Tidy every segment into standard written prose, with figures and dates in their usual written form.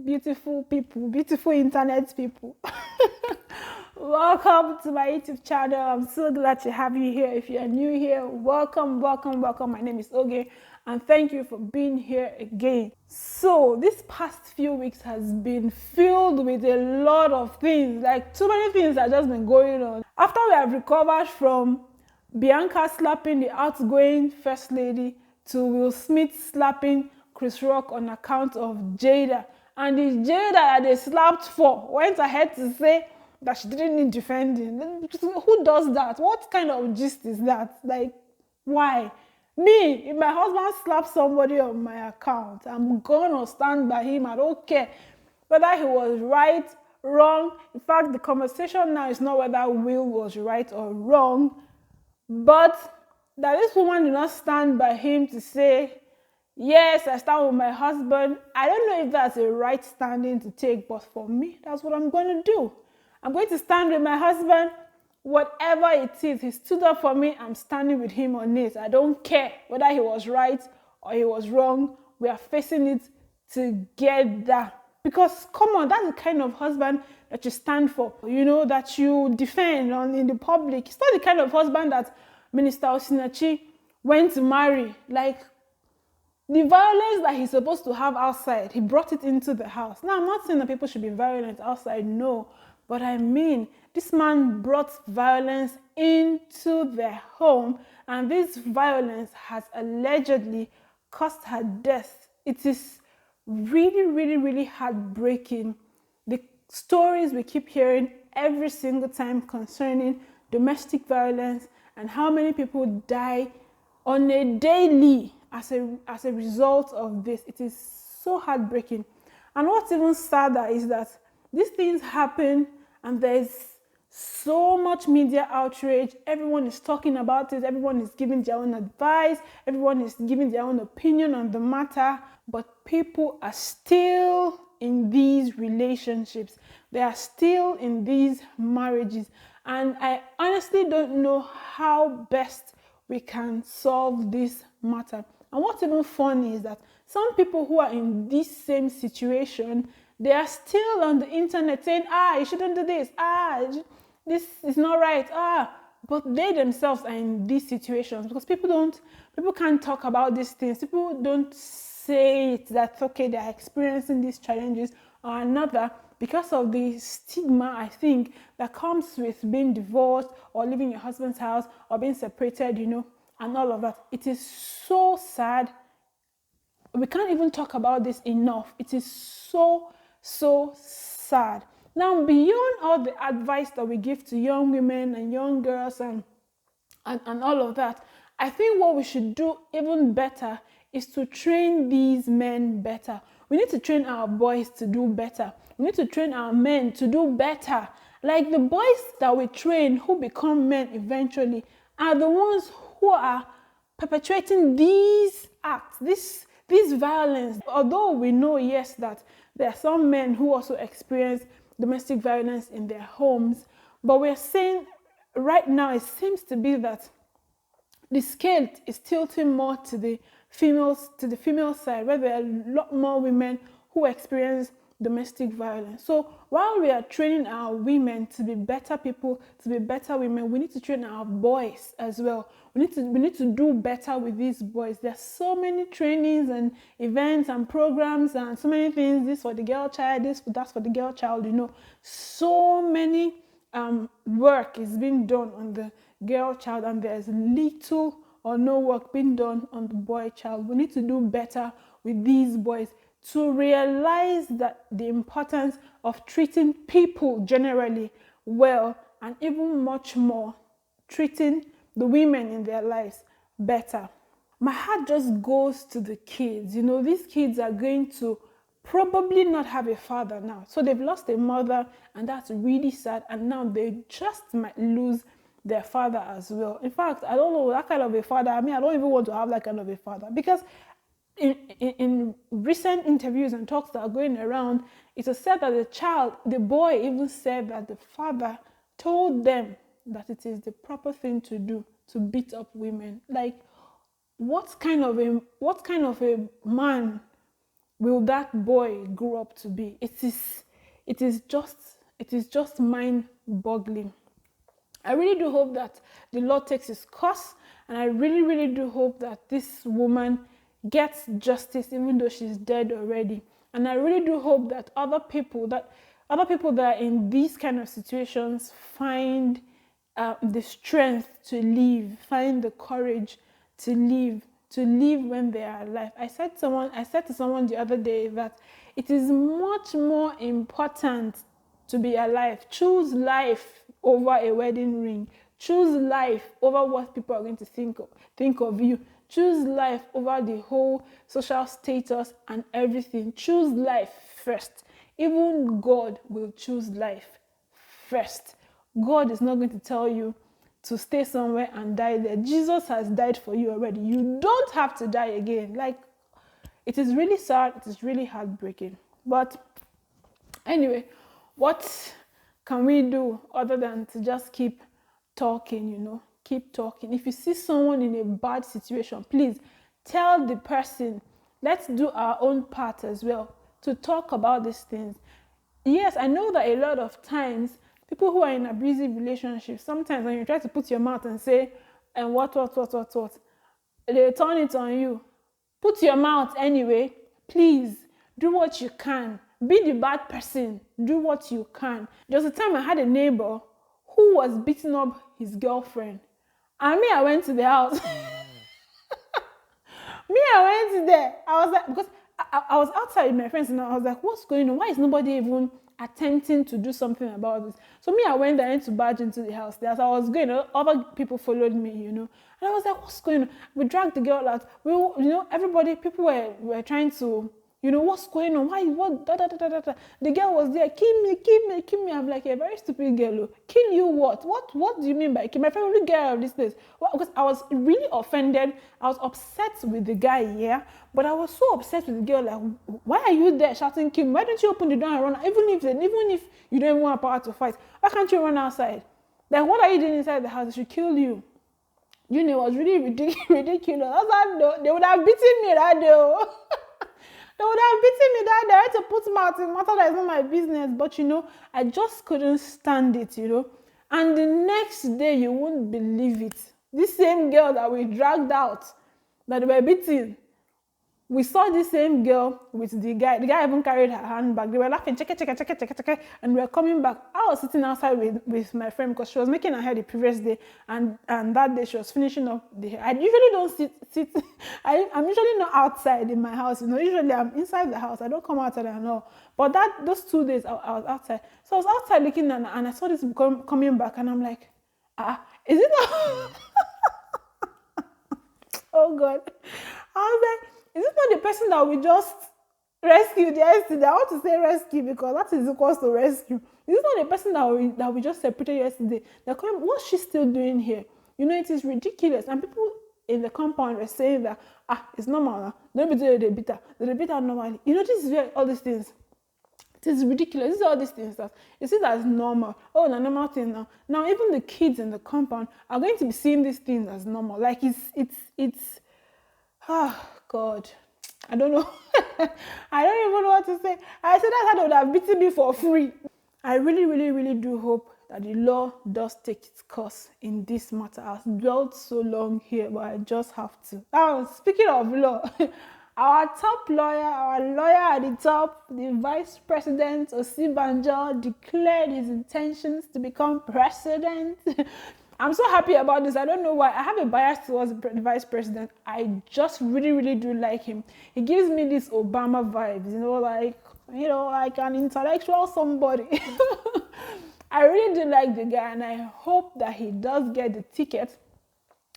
beautiful people, beautiful internet people. Welcome to my YouTube channel. I'm so glad to have you here. If you're new here, welcome, welcome, welcome. My name is Oge, and thank you for being here again. So this past few weeks has been filled with a lot of things, like too many things that just been going on. After we have recovered from Bianca slapping the outgoing first lady to Will Smith slapping Chris Rock on account of Jada, and the Jada that they slapped for went ahead to say that she didn't need defending. Who does that? What kind of gist is that? Like, why? Me, if my husband slaps somebody on my account, I'm gonna stand by him. I don't care whether he was right, wrong. In fact, the conversation now is not whether Will was right or wrong, but that this woman did not stand by him to say, yes, I stand with my husband. I don't know if that's a right standing to take, but for me, that's what I'm going to do. I'm going to stand with my husband. Whatever it is, he stood up for me. I'm standing with him on it. I don't care whether he was right or he was wrong. We are facing it together. Because, come on, that's the kind of husband that you stand for, that you defend in the public. It's not the kind of husband that Minister Osinachi went to marry. Like, the violence that he's supposed to have outside, he brought it into the house. Now, I'm not saying that people should be violent outside, no. But I mean, this man brought violence into their home, and this violence has allegedly caused her death. It is really, really, really heartbreaking. The stories we keep hearing every single time concerning domestic violence and how many people die on a daily as a result of this. It is so heartbreaking. And what's even sadder is that these things happen and there's so much media outrage. Everyone is talking about it. Everyone is giving their own advice. Everyone is giving their own opinion on the matter. But people are still in these relationships. They are still in these marriages. And I honestly don't know how best we can solve this matter. And what's even funny is that some people who are in this same situation, they are still on the internet saying, you shouldn't do this, this is not right, but they themselves are in these situations because people can't talk about these things. People don't say it that, okay, they are experiencing these challenges or another because of the stigma, I think, that comes with being divorced or leaving your husband's house or being separated, and all of that. It is so sad. We can't even talk about this enough. It is so, so sad. Now, beyond all the advice that we give to young women and young girls and all of that, I think what we should do even better is to train these men better. We need to train our boys to do better. We need to train our men to do better. Like the boys that we train who become men eventually are the ones who are perpetrating these acts, this violence. Although we know, yes, that there are some men who also experience domestic violence in their homes, but we're saying right now it seems to be that the scale is tilting more to the female side, where there are a lot more women who experience domestic violence. So while we are training our women to be better people, to be better women, we need to train our boys as well. We need to do better with these boys. There's so many trainings and events and programs and so many things. This for the girl child, that's for the girl child. So many work is being done on the girl child, and there's little or no work being done on the boy child. We need to do better with these boys to realize that the importance of treating people generally well, and even much more treating the women in their lives better. My heart just goes to the kids. These kids are going to probably not have a father now. So they've lost a mother, and that's really sad. And now they just might lose their father as well. In fact, I don't know that kind of a father. I don't even want to have that kind of a father, because in recent interviews and talks that are going around, it was said that the boy even said that the father told them that it is the proper thing to do to beat up women. Like, what kind of a man will that boy grow up to be? It is just mind-boggling. I really do hope that the Lord takes his course, and I really, really do hope that this woman gets justice, even though she's dead already. And I really do hope that other people that are in these kind of situations find the strength to live, find the courage to live when they are alive. I said to someone the other day that it is much more important to be alive. Choose life over a wedding ring. Choose life over what people are going to think of you. Choose life over the whole social status and everything. Choose life first. Even God will choose life first. God is not going to tell you to stay somewhere and die there. Jesus has died for you already. You don't have to die again. Like, it is really sad. It is really heartbreaking. But anyway, what can we do other than to just keep talking? Keep talking. If you see someone in a bad situation, please tell the person. Let's do our own part as well to talk about these things. Yes, I know that a lot of times people who are in abusive relationships, sometimes when you try to put your mouth and say, and what, they turn it on you. Put your mouth anyway. Please do what you can. Be the bad person. Do what you can. There was a time I had a neighbor who was beating up his girlfriend. And me, I went to the house. I went there. I was like, because I was outside with my friends, and I was like, what's going on? Why is nobody even attempting to do something about this? So me, I went there and to barge into the house. As I was going, other people followed me, and I was like, what's going on? We dragged the girl out. Everybody, people were trying to, what's going on? Why? What? Da, da, da, da, da. The girl was there. Kill me, kill me, kill me. I'm like, a very stupid girl. Kill you what? What do you mean by kill? My friend, will get out of this place? Well, because I was really offended. I was upset with the guy, yeah. But I was so upset with the girl. Like, why are you there shouting kill me? Why don't you open the door and run? Even if you don't even want power to fight, why can't you run outside? Like, what are you doing inside the house? They should kill you. It was really ridiculous. I was like, they would have beaten me that day. They would have beaten me that day. I had to put mouth in matter that is not my business. But I just couldn't stand it, And the next day, you won't believe it. This same girl that we dragged out, that they were beating, we saw the same girl with the guy. The guy even carried her handbag. They were laughing, check, and we were coming back. I was sitting outside with my friend because she was making her hair the previous day, and that day she was finishing up the hair. I usually don't sit. I'm usually not outside in my house. Usually I'm inside the house. I don't come outside and all. But those 2 days I was outside. So I was outside looking, and I saw this coming back, and I'm like, is it not? Oh God! I was like, is this not the person that we just rescued yesterday? I want to say rescue because that is equals to rescue. Is this not the person that we just separated yesterday? They're coming, what's she still doing here? It is ridiculous. And people in the compound were saying that, it's normal. Don't be doing the beat her normally. This is where all these things. It is ridiculous. This is all these things that you see that as normal. Oh, no, normal thing now. Now even the kids in the compound are going to be seeing these things as normal. Like it's God, I don't know. I don't even know what to say. I said that they would have beaten me for free. I really, really, really do hope that the law does take its course in this matter. I've dwelled so long here, but I just have to. Speaking of law, our lawyer at the top, the Vice President Osibanjo, declared his intentions to become president. I'm so happy about this. I don't know why. I have a bias towards the Vice President. I just really, really do like him. He gives me this Obama vibes, like an intellectual somebody. I really do like the guy, and I hope that he does get the ticket,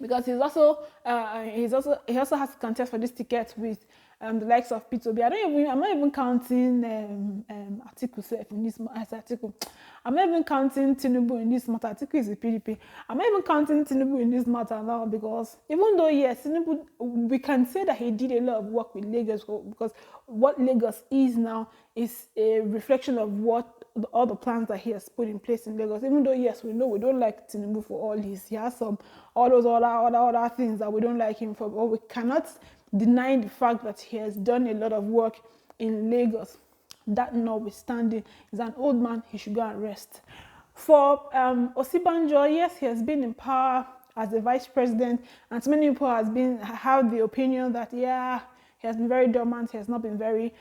because he also has to contest for this ticket with the likes of P2B. I'm not even counting Atiku in this article. I'm not even counting Tinubu in this matter. Atiku is the PDP. I'm not even counting Tinubu in this matter now, because even though, yes, Tinubu, we can say that he did a lot of work with Lagos, because what Lagos is now is a reflection of what all the plans that he has put in place in Lagos. Even though, yes, we know we don't like Tinubu for all his. He has all those other things that we don't like him for, but we cannot deny the fact that he has done a lot of work in Lagos. That notwithstanding, he's an old man, he should go and rest. For Osibanjo, yes, he has been in power as the vice president, and so many people have the opinion that, yeah, he has been very dormant, he has not been very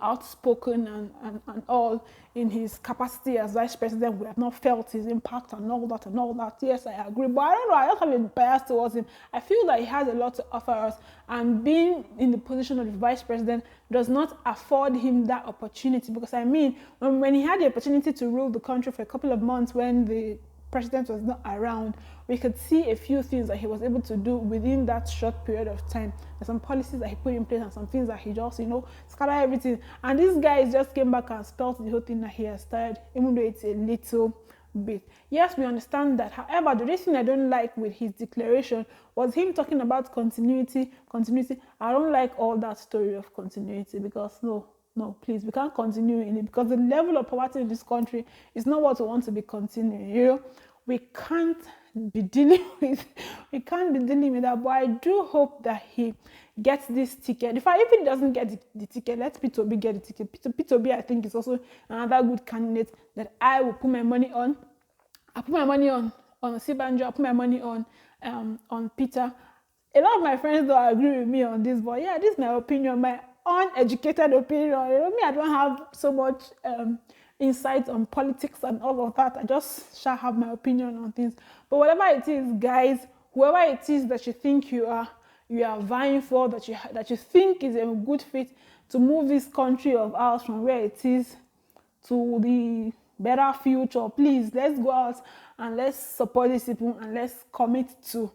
outspoken and all in his capacity as vice president. We have not felt his impact and all that and all that. Yes, I agree, but I don't know, I just have a bias towards him. I feel that he has a lot to offer us, and being in the position of the vice president does not afford him that opportunity, because I mean, when he had the opportunity to rule the country for a couple of months when the president was not around, we could see a few things that he was able to do within that short period of time. There's some policies that he put in place and some things that he just, scatter everything. And this guy just came back and spelled the whole thing that he has started, even though it's a little bit. Yes, we understand that. However, the reason I don't like with his declaration was him talking about continuity. I don't like all that story of continuity, because no, please, we can't continue in it, because the level of poverty in this country is not what we want to be continuing. We can't be dealing with that. But I do hope that he gets this ticket. If he doesn't get the ticket, let P2B get the ticket. P2B, I think, is also another good candidate that I will put my money on. I put my money on Sibanjo. I put my money on Peter. A lot of my friends don't agree with me on this, but yeah, this is my opinion, my uneducated opinion. I don't have so much insight on politics and all of that. I just shall have my opinion on things. But whatever it is, guys, whoever it is that you think you are vying for, that you think is a good fit to move this country of ours from where it is to the better future, please, let's go out and let's support these people, and let's commit to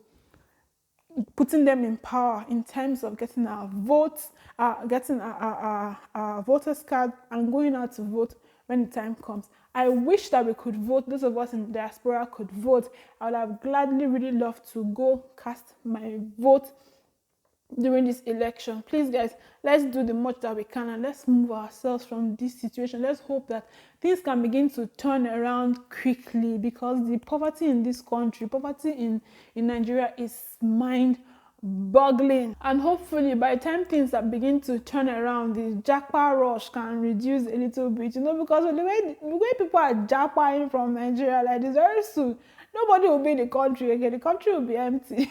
putting them in power in terms of getting our votes, getting our voters card, and going out to vote when the time comes. I wish that we could vote. Those of us in the diaspora could vote. I would have gladly really loved to go cast my vote during this election. Please, guys, let's do the much that we can, and let's move ourselves from this situation. Let's hope that things can begin to turn around quickly, because the poverty in this country, poverty in Nigeria, is mind-boggling. And hopefully by the time things are begin to turn around, the japa rush can reduce a little bit, because the way people are japaing from Nigeria like this, very soon nobody will be in the country again. The country will be empty.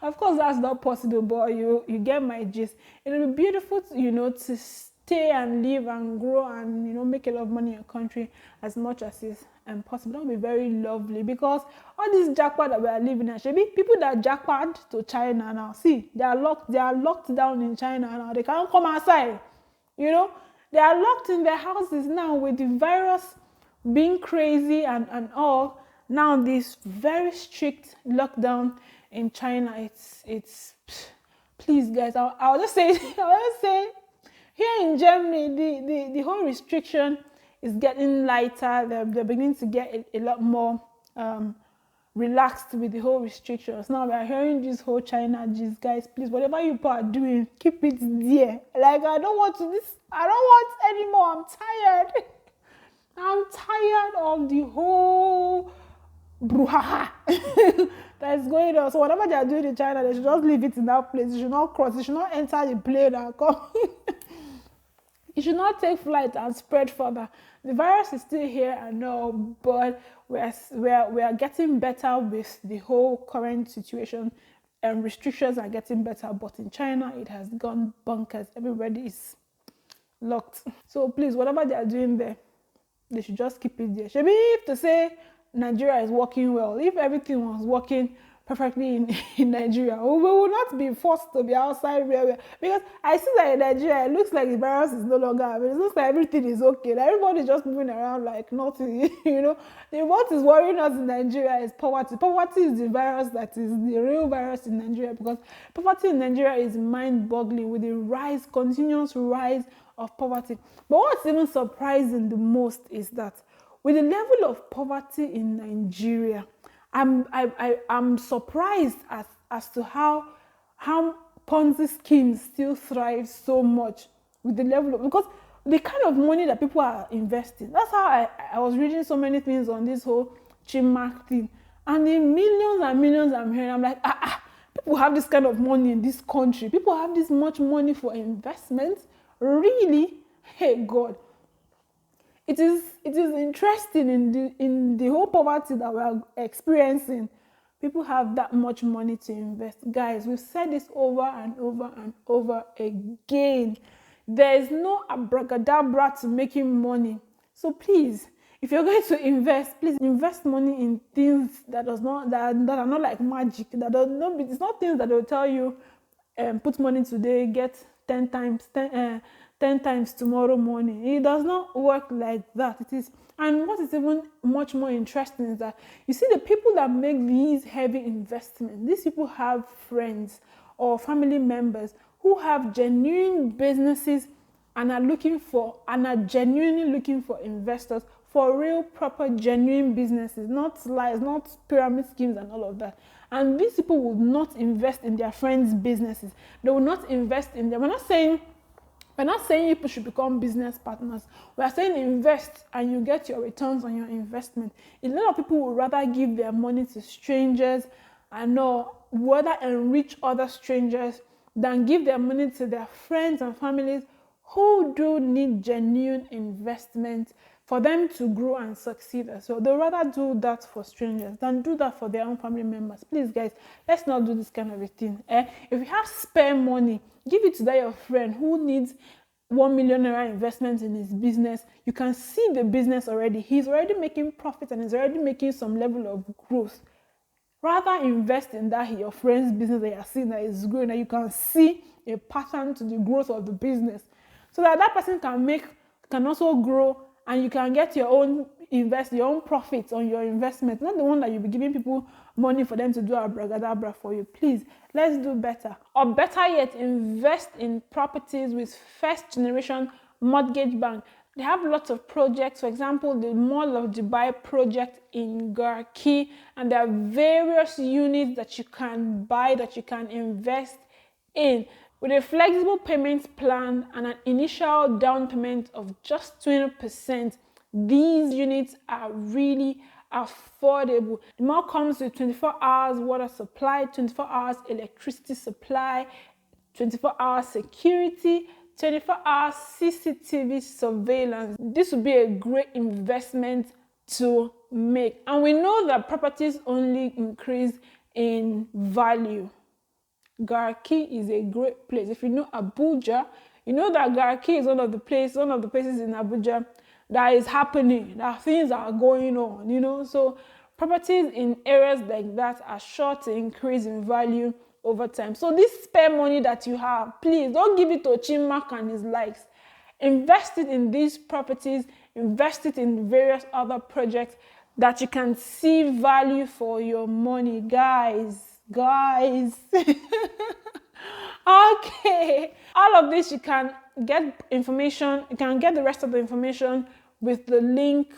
Of course, that's not possible, but you get my gist. It will be beautiful, to stay and live and grow and, make a lot of money in your country as much as is possible. That will be very lovely, because all this jackpot that we are living in, people that jackpot to China now, see, they are locked down in China now. They can't come outside. They are locked in their houses now with the virus being crazy and all. Now this very strict lockdown in China, it's please, guys, I'll just say here in Germany, the whole restriction is getting lighter. They're beginning to get a lot more relaxed with the whole restrictions. Now we are hearing this whole China gist, guys. Please, whatever you are doing, keep it there. Like, I don't want anymore. I'm tired. I'm tired of the whole brouhaha that is going on. So whatever they are doing in China, they should just leave it in that place. They should not cross. They should not enter the plane and come. It should not take flight and spread further. The virus is still here, I know, but we are getting better with the whole current situation, and restrictions are getting better. But in China, it has gone bonkers. Everybody is locked. So please, whatever they are doing there, they should just keep it there. Maybe if to say Nigeria is working well, if everything was working perfectly in Nigeria, we will not be forced to be outside because I see that in Nigeria, it looks like the virus is no longer, it looks like everything is okay. Like everybody is just moving around like nothing, What is worrying us in Nigeria is poverty. Poverty is the virus that is the real virus in Nigeria, because poverty in Nigeria is mind-boggling with the continuous rise of poverty. But what's even surprising the most is that with the level of poverty in Nigeria, I'm surprised as to how Ponzi schemes still thrive so much with the level of, because the kind of money that people are investing. That's how I was reading so many things on this whole Chimark thing, and the millions and millions I'm hearing. I'm like, People have this kind of money in this country. People have this much money for investments. Really? Hey God. It is interesting in the whole poverty that we are experiencing. People have that much money to invest. Guys, we've said this over and over and over again. There is no abracadabra to making money. So please, if you're going to invest, please invest money in things that are not like magic. It's not things that will tell you, put money today, get 10 times 10 times tomorrow morning. It does not work like that. It is, and what is even much more interesting is that you see the people that make these heavy investments, these people have friends or family members who have genuine businesses and are genuinely looking for investors for real, proper, genuine businesses, not lies, not pyramid schemes and all of that. And these people will not invest in their friends' businesses. They will not invest in them. We're not saying people should become business partners. We are saying invest and you get your returns on your investment. A lot of people would rather give their money to strangers and rather enrich other strangers than give their money to their friends and families who do need genuine investment for them to grow and succeed as well. They'll rather do that for strangers than do that for their own family members. Please, guys, let's not do this kind of a thing. If you have spare money, give it to that your friend who needs 1 million naira investment in his business. You can see the business already. He's already making profits and he's already making some level of growth. Rather invest in that your friend's business that you're seeing that is growing, and you can see a pattern to the growth of the business, so that person can also grow, and you can get your own profits on your investment, not the one that you'll be giving people money for them to do abracadabra for you. Please, let's do better. Or better yet, invest in properties with first generation mortgage bank. They have lots of projects. For example, the Mall of Dubai project in Garki, and there are various units that you can buy, that you can invest in. With a flexible payment plan and an initial down payment of just 20%, these units are really affordable. The mall comes with 24 hours water supply, 24 hours electricity supply, 24 hours security, 24 hours CCTV surveillance. This would be a great investment to make. And we know that properties only increase in value. Garki is a great place. If you know Abuja, you know that Garki is one of the places in Abuja that is happening, that things are going on, So properties in areas like that are sure to increase in value over time. So this spare money that you have, please don't give it to Chimak and his likes. Invest it in these properties, invest it in various other projects that you can see value for your money, guys. Okay, all of this you can get information, you can get the rest of the information with the link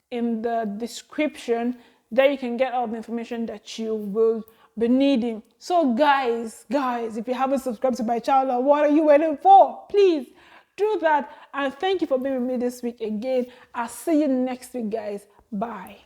in the description. There you can get all the information that you will be needing. So guys, if you haven't subscribed to my channel, what are you waiting for? Please do that, and thank you for being with me this week again. I'll see you next week, guys. Bye.